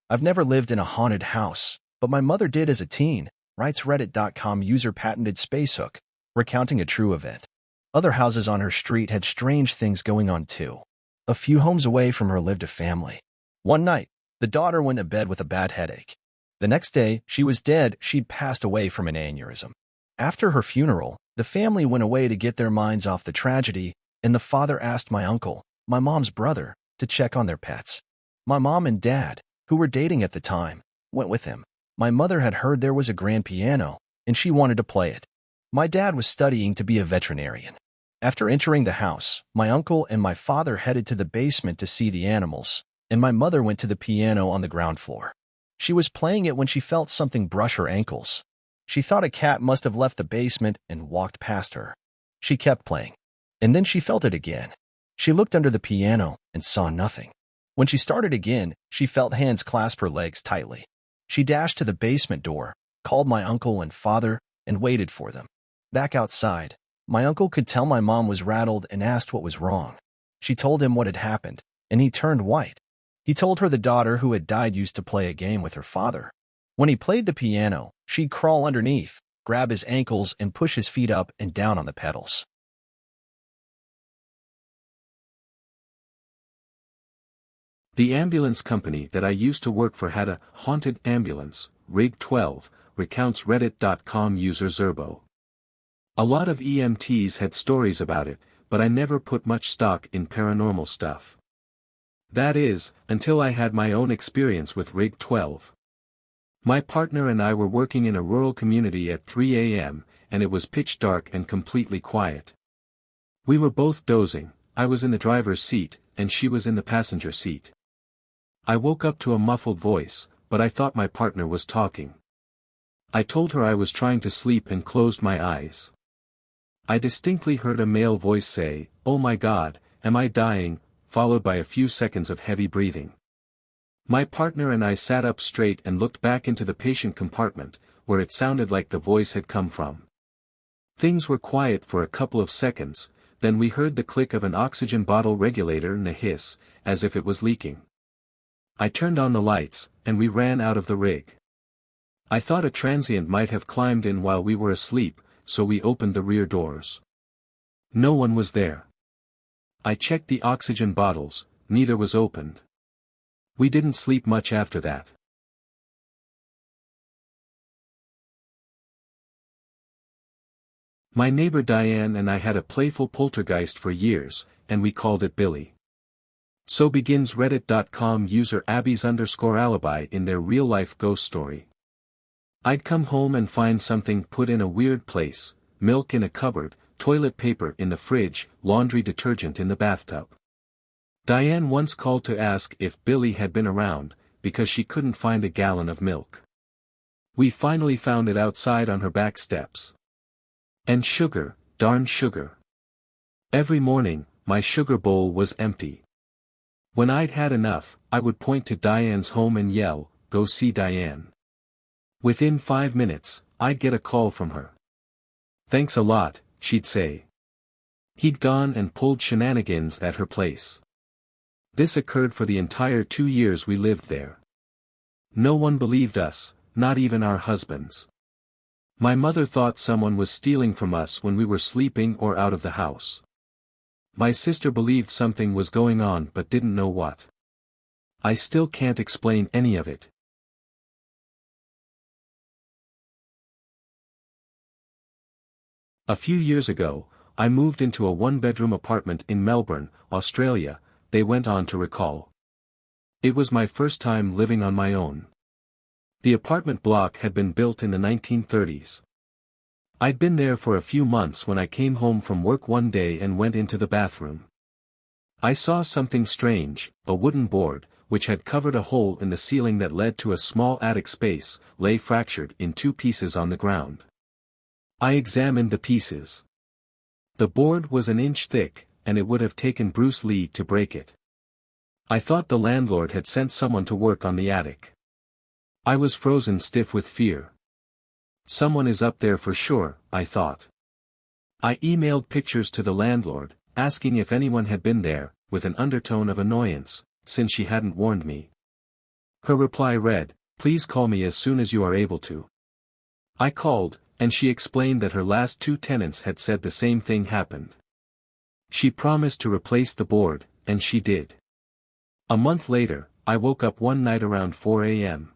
I've never lived in a haunted house, but my mother did as a teen, writes Reddit.com user patented Spacehook, recounting a true event. Other houses on her street had strange things going on too. A few homes away from her lived a family. One night, the daughter went to bed with a bad headache. The next day, she was dead. She'd passed away from an aneurysm. After her funeral, the family went away to get their minds off the tragedy, and the father asked my uncle, my mom's brother, to check on their pets. My mom and dad, who were dating at the time, went with him. My mother had heard there was a grand piano, and she wanted to play it. My dad was studying to be a veterinarian. After entering the house, my uncle and my father headed to the basement to see the animals, and my mother went to the piano on the ground floor. She was playing it when she felt something brush her ankles. She thought a cat must have left the basement and walked past her. She kept playing, and then she felt it again. She looked under the piano and saw nothing. When she started again, she felt hands clasp her legs tightly. She dashed to the basement door, called my uncle and father, and waited for them. Back outside, my uncle could tell my mom was rattled and asked what was wrong. She told him what had happened, and he turned white. He told her the daughter who had died used to play a game with her father. When he played the piano, she'd crawl underneath, grab his ankles, and push his feet up and down on the pedals. The ambulance company that I used to work for had a haunted ambulance, Rig 12, recounts Reddit.com user Zerbo. A lot of EMTs had stories about it, but I never put much stock in paranormal stuff. That is, until I had my own experience with Rig 12. My partner and I were working in a rural community at 3 a.m., and it was pitch dark and completely quiet. We were both dozing. I was in the driver's seat, and she was in the passenger seat. I woke up to a muffled voice, but I thought my partner was talking. I told her I was trying to sleep and closed my eyes. I distinctly heard a male voice say, "Oh my God, am I dying?" followed by a few seconds of heavy breathing. My partner and I sat up straight and looked back into the patient compartment, where it sounded like the voice had come from. Things were quiet for a couple of seconds, then we heard the click of an oxygen bottle regulator and a hiss, as if it was leaking. I turned on the lights, and we ran out of the rig. I thought a transient might have climbed in while we were asleep, so we opened the rear doors. No one was there. I checked the oxygen bottles, neither was opened. We didn't sleep much after that. My neighbor Diane and I had a playful poltergeist for years, and we called it Billy. So begins Reddit.com user Abby's_alibi in their real-life ghost story. I'd come home and find something put in a weird place, milk in a cupboard, toilet paper in the fridge, laundry detergent in the bathtub. Diane once called to ask if Billy had been around, because she couldn't find a gallon of milk. We finally found it outside on her back steps. And sugar, darn sugar. Every morning, my sugar bowl was empty. When I'd had enough, I would point to Diane's home and yell, "Go see Diane." Within 5 minutes, I'd get a call from her. "Thanks a lot," she'd say. He'd gone and pulled shenanigans at her place. This occurred for the entire 2 years we lived there. No one believed us, not even our husbands. My mother thought someone was stealing from us when we were sleeping or out of the house. My sister believed something was going on but didn't know what. I still can't explain any of it. A few years ago, I moved into a one-bedroom apartment in Melbourne, Australia, they went on to recall. It was my first time living on my own. The apartment block had been built in the 1930s. I'd been there for a few months when I came home from work one day and went into the bathroom. I saw something strange, a wooden board, which had covered a hole in the ceiling that led to a small attic space, lay fractured in 2 pieces on the ground. I examined the pieces. The board was an inch thick, and it would have taken Bruce Lee to break it. I thought the landlord had sent someone to work on the attic. I was frozen stiff with fear. Someone is up there for sure, I thought. I emailed pictures to the landlord, asking if anyone had been there, with an undertone of annoyance, since she hadn't warned me. Her reply read, "Please call me as soon as you are able to." I called, and she explained that her last 2 tenants had said the same thing happened. She promised to replace the board, and she did. A month later, I woke up one night around 4 a.m.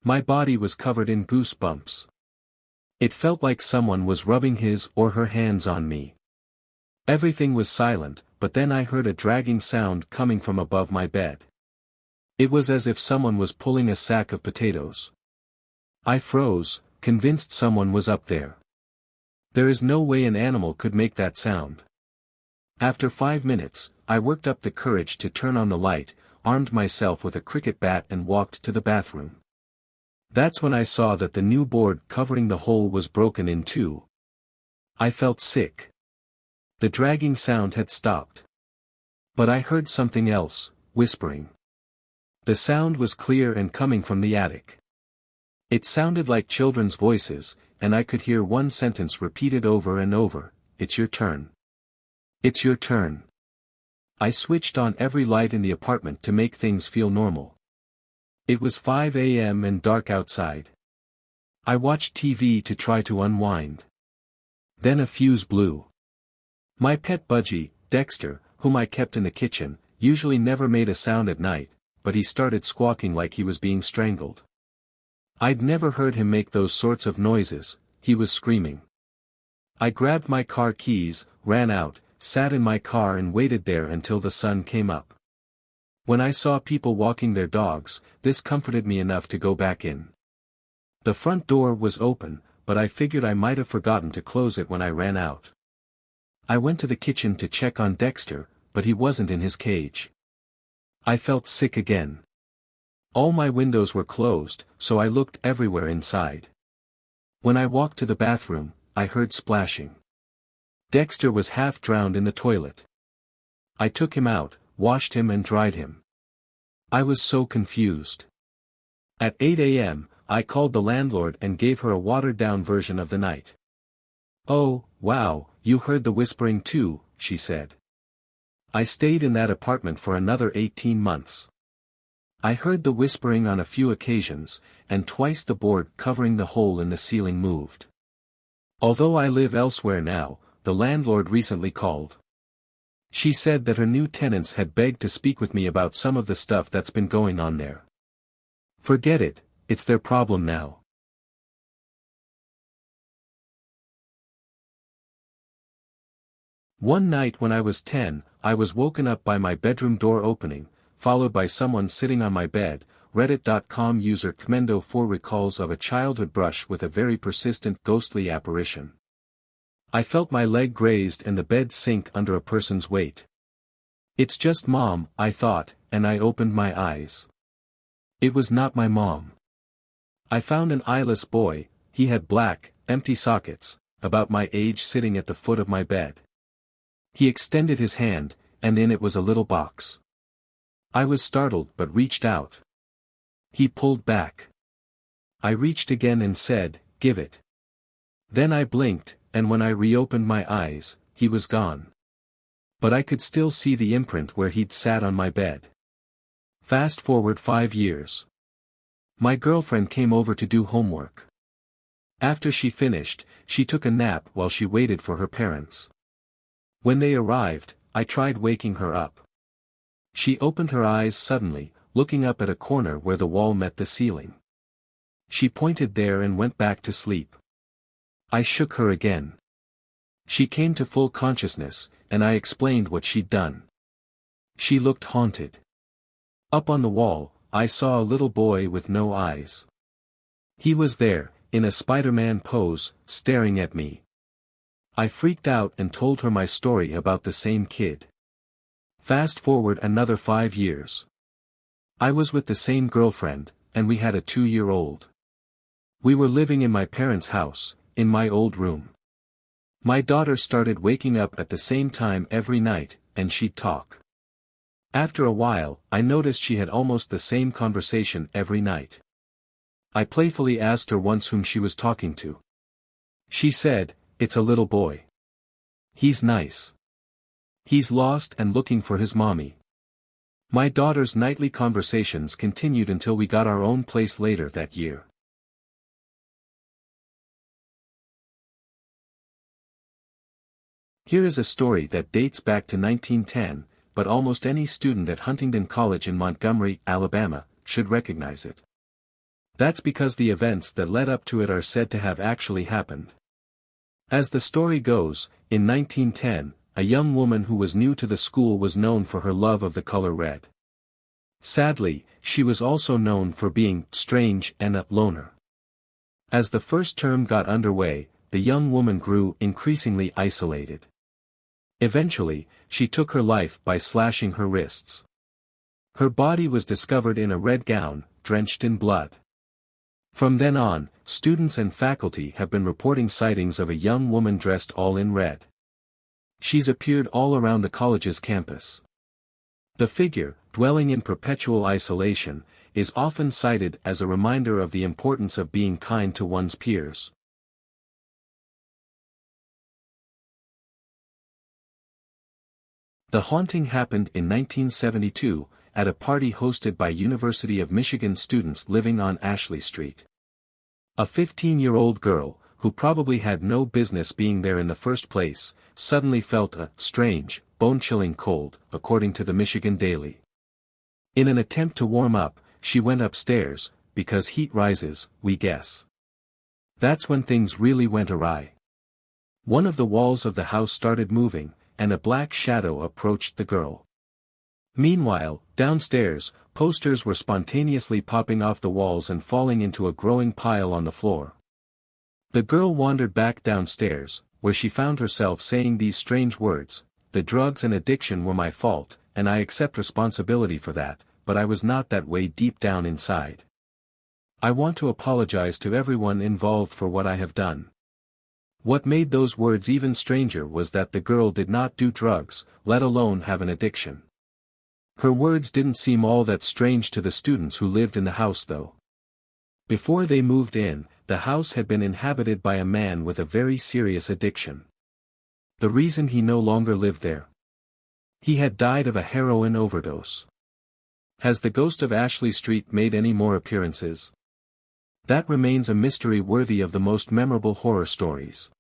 My body was covered in goosebumps. It felt like someone was rubbing his or her hands on me. Everything was silent, but then I heard a dragging sound coming from above my bed. It was as if someone was pulling a sack of potatoes. I froze, convinced someone was up there. There is no way an animal could make that sound. After 5 minutes, I worked up the courage to turn on the light, armed myself with a cricket bat and walked to the bathroom. That's when I saw that the new board covering the hole was broken in 2. I felt sick. The dragging sound had stopped. But I heard something else, whispering. The sound was clear and coming from the attic. It sounded like children's voices, and I could hear one sentence repeated over and over, "It's your turn. It's your turn." I switched on every light in the apartment to make things feel normal. It was 5 a.m. and dark outside. I watched TV to try to unwind. Then a fuse blew. My pet budgie, Dexter, whom I kept in the kitchen, usually never made a sound at night, but he started squawking like he was being strangled. I'd never heard him make those sorts of noises. He was screaming. I grabbed my car keys, ran out, sat in my car and waited there until the sun came up. When I saw people walking their dogs, this comforted me enough to go back in. The front door was open, but I figured I might have forgotten to close it when I ran out. I went to the kitchen to check on Dexter, but he wasn't in his cage. I felt sick again. All my windows were closed, so I looked everywhere inside. When I walked to the bathroom, I heard splashing. Dexter was half drowned in the toilet. I took him out, washed him and dried him. I was so confused. At 8 a.m., I called the landlord and gave her a watered-down version of the night. "Oh, wow, you heard the whispering too," she said. I stayed in that apartment for another 18 months. I heard the whispering on a few occasions, and twice the board covering the hole in the ceiling moved. Although I live elsewhere now, the landlord recently called. She said that her new tenants had begged to speak with me about some of the stuff that's been going on there. Forget it, it's their problem now. One night when I was 10, I was woken up by my bedroom door opening, followed by someone sitting on my bed. Reddit.com user Kmendo4 recalls of a childhood brush with a very persistent ghostly apparition. I felt my leg grazed and the bed sink under a person's weight. It's just Mom, I thought, and I opened my eyes. It was not my mom. I found an eyeless boy. He had black, empty sockets, about my age, sitting at the foot of my bed. He extended his hand, and in it was a little box. I was startled but reached out. He pulled back. I reached again and said, "Give it." Then I blinked, and when I reopened my eyes, he was gone. But I could still see the imprint where he'd sat on my bed. Fast forward 5 years. My girlfriend came over to do homework. After she finished, she took a nap while she waited for her parents. When they arrived, I tried waking her up. She opened her eyes suddenly, looking up at a corner where the wall met the ceiling. She pointed there and went back to sleep. I shook her again. She came to full consciousness, and I explained what she'd done. She looked haunted. Up on the wall, I saw a little boy with no eyes. He was there, in a Spider-Man pose, staring at me. I freaked out and told her my story about the same kid. Fast forward another 5 years. I was with the same girlfriend, and we had a 2-year-old. We were living in my parents' house, in my old room. My daughter started waking up at the same time every night, and she'd talk. After a while, I noticed she had almost the same conversation every night. I playfully asked her once whom she was talking to. She said, "It's a little boy. He's nice. He's lost and looking for his mommy." My daughter's nightly conversations continued until we got our own place later that year. Here is a story that dates back to 1910, but almost any student at Huntingdon College in Montgomery, Alabama, should recognize it. That's because the events that led up to it are said to have actually happened. As the story goes, in 1910, a young woman who was new to the school was known for her love of the color red. Sadly, she was also known for being strange and a loner. As the first term got underway, the young woman grew increasingly isolated. Eventually, she took her life by slashing her wrists. Her body was discovered in a red gown, drenched in blood. From then on, students and faculty have been reporting sightings of a young woman dressed all in red. She's appeared all around the college's campus. The figure, dwelling in perpetual isolation, is often cited as a reminder of the importance of being kind to one's peers. The haunting happened in 1972, at a party hosted by University of Michigan students living on Ashley Street. A 15-year-old girl, who probably had no business being there in the first place, suddenly felt a strange, bone-chilling cold, according to the Michigan Daily. In an attempt to warm up, she went upstairs, because heat rises, we guess. That's when things really went awry. One of the walls of the house started moving, and a black shadow approached the girl. Meanwhile, downstairs, posters were spontaneously popping off the walls and falling into a growing pile on the floor. The girl wandered back downstairs, where she found herself saying these strange words: "The drugs and addiction were my fault, and I accept responsibility for that, but I was not that way deep down inside. I want to apologize to everyone involved for what I have done." What made those words even stranger was that the girl did not do drugs, let alone have an addiction. Her words didn't seem all that strange to the students who lived in the house though. Before they moved in, the house had been inhabited by a man with a very serious addiction. The reason he no longer lived there? He had died of a heroin overdose. Has the ghost of Ashley Street made any more appearances? That remains a mystery worthy of the most memorable horror stories.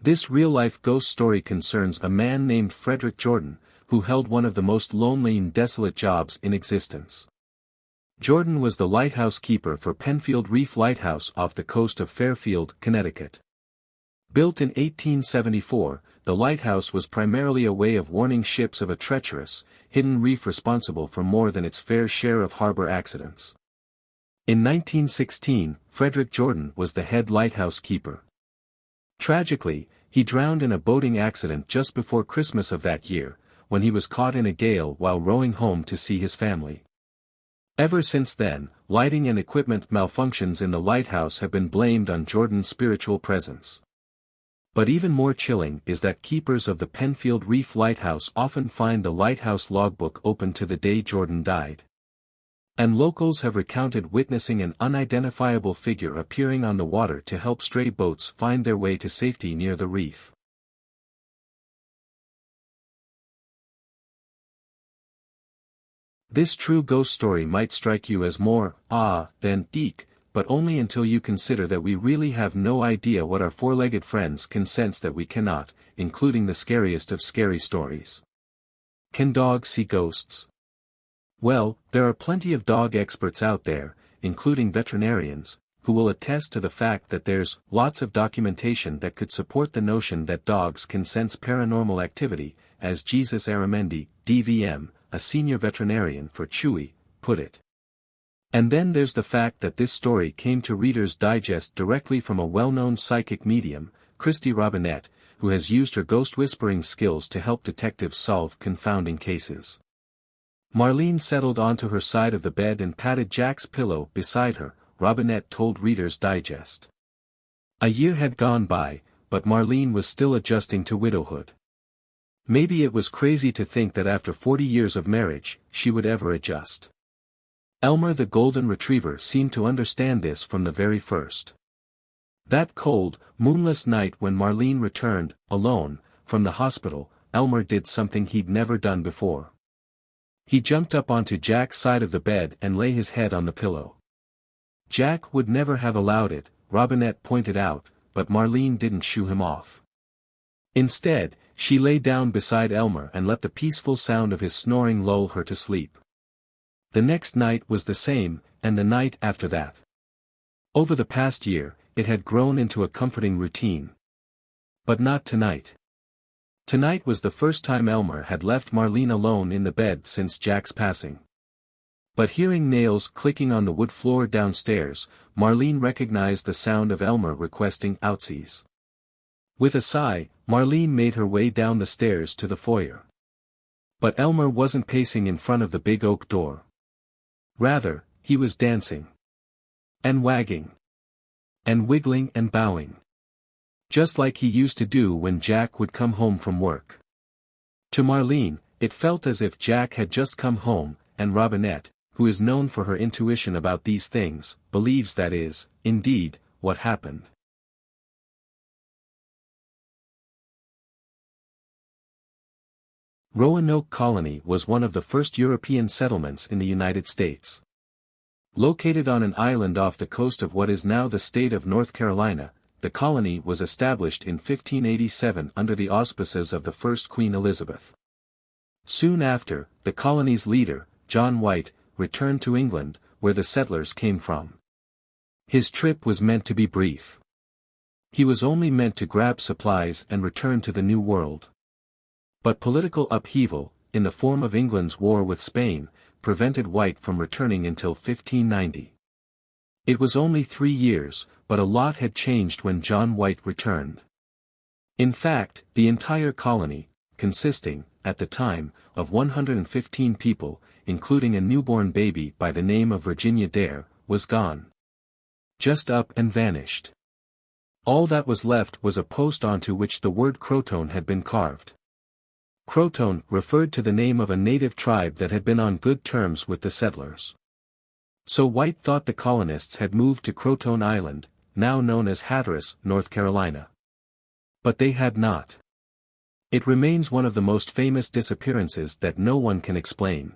This real-life ghost story concerns a man named Frederick Jordan, who held one of the most lonely and desolate jobs in existence. Jordan was the lighthouse keeper for Penfield Reef Lighthouse off the coast of Fairfield, Connecticut. Built in 1874, the lighthouse was primarily a way of warning ships of a treacherous, hidden reef responsible for more than its fair share of harbor accidents. In 1916, Frederick Jordan was the head lighthouse keeper. Tragically, he drowned in a boating accident just before Christmas of that year, when he was caught in a gale while rowing home to see his family. Ever since then, lighting and equipment malfunctions in the lighthouse have been blamed on Jordan's spiritual presence. But even more chilling is that keepers of the Penfield Reef Lighthouse often find the lighthouse logbook open to the day Jordan died. And locals have recounted witnessing an unidentifiable figure appearing on the water to help stray boats find their way to safety near the reef. This true ghost story might strike you as more than eek, but only until you consider that we really have no idea what our four-legged friends can sense that we cannot, including the scariest of scary stories. Can dogs see ghosts? Well, there are plenty of dog experts out there, including veterinarians, who will attest to the fact that there's lots of documentation that could support the notion that dogs can sense paranormal activity, as Jesus Aramendi, DVM, a senior veterinarian for Chewy, put it. And then there's the fact that this story came to Reader's Digest directly from a well-known psychic medium, Christy Robinette, who has used her ghost-whispering skills to help detectives solve confounding cases. Marlene settled onto her side of the bed and patted Jack's pillow beside her, Robinette told Reader's Digest. A year had gone by, but Marlene was still adjusting to widowhood. Maybe it was crazy to think that after 40 years of marriage, she would ever adjust. Elmer the golden retriever seemed to understand this from the very first. That cold, moonless night when Marlene returned, alone, from the hospital, Elmer did something he'd never done before. He jumped up onto Jack's side of the bed and lay his head on the pillow. Jack would never have allowed it, Robinette pointed out, but Marlene didn't shoo him off. Instead, she lay down beside Elmer and let the peaceful sound of his snoring lull her to sleep. The next night was the same, and the night after that. Over the past year, it had grown into a comforting routine. But not tonight. Tonight was the first time Elmer had left Marlene alone in the bed since Jack's passing. But hearing nails clicking on the wood floor downstairs, Marlene recognized the sound of Elmer requesting outsies. With a sigh, Marlene made her way down the stairs to the foyer. But Elmer wasn't pacing in front of the big oak door. Rather, he was dancing. And wagging. And wiggling and bowing. Just like he used to do when Jack would come home from work. To Marlene, it felt as if Jack had just come home, and Robinette, who is known for her intuition about these things, believes that is, indeed, what happened. Roanoke Colony was one of the first European settlements in the United States. Located on an island off the coast of what is now the state of North Carolina, the colony was established in 1587 under the auspices of the first Queen Elizabeth. Soon after, the colony's leader, John White, returned to England, where the settlers came from. His trip was meant to be brief. He was only meant to grab supplies and return to the New World. But political upheaval, in the form of England's war with Spain, prevented White from returning until 1590. It was only 3 years, but a lot had changed when John White returned. In fact, the entire colony, consisting, at the time, of 115 people, including a newborn baby by the name of Virginia Dare, was gone. Just up and vanished. All that was left was a post onto which the word Croton had been carved. Croton referred to the name of a native tribe that had been on good terms with the settlers. So White thought the colonists had moved to Croton Island, now known as Hatteras, North Carolina. But they had not. It remains one of the most famous disappearances that no one can explain.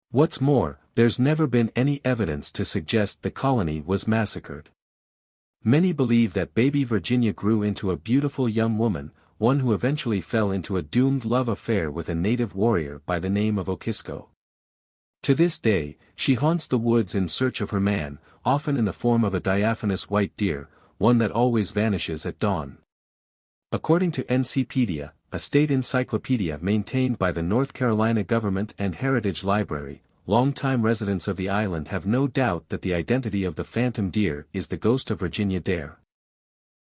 What's more, there's never been any evidence to suggest the colony was massacred. Many believe that baby Virginia grew into a beautiful young woman, one who eventually fell into a doomed love affair with a native warrior by the name of Okisco. To this day, she haunts the woods in search of her man, often in the form of a diaphanous white deer, one that always vanishes at dawn. According to Encyclopedia, a state encyclopedia maintained by the North Carolina Government and Heritage Library, longtime residents of the island have no doubt that the identity of the phantom deer is the ghost of Virginia Dare.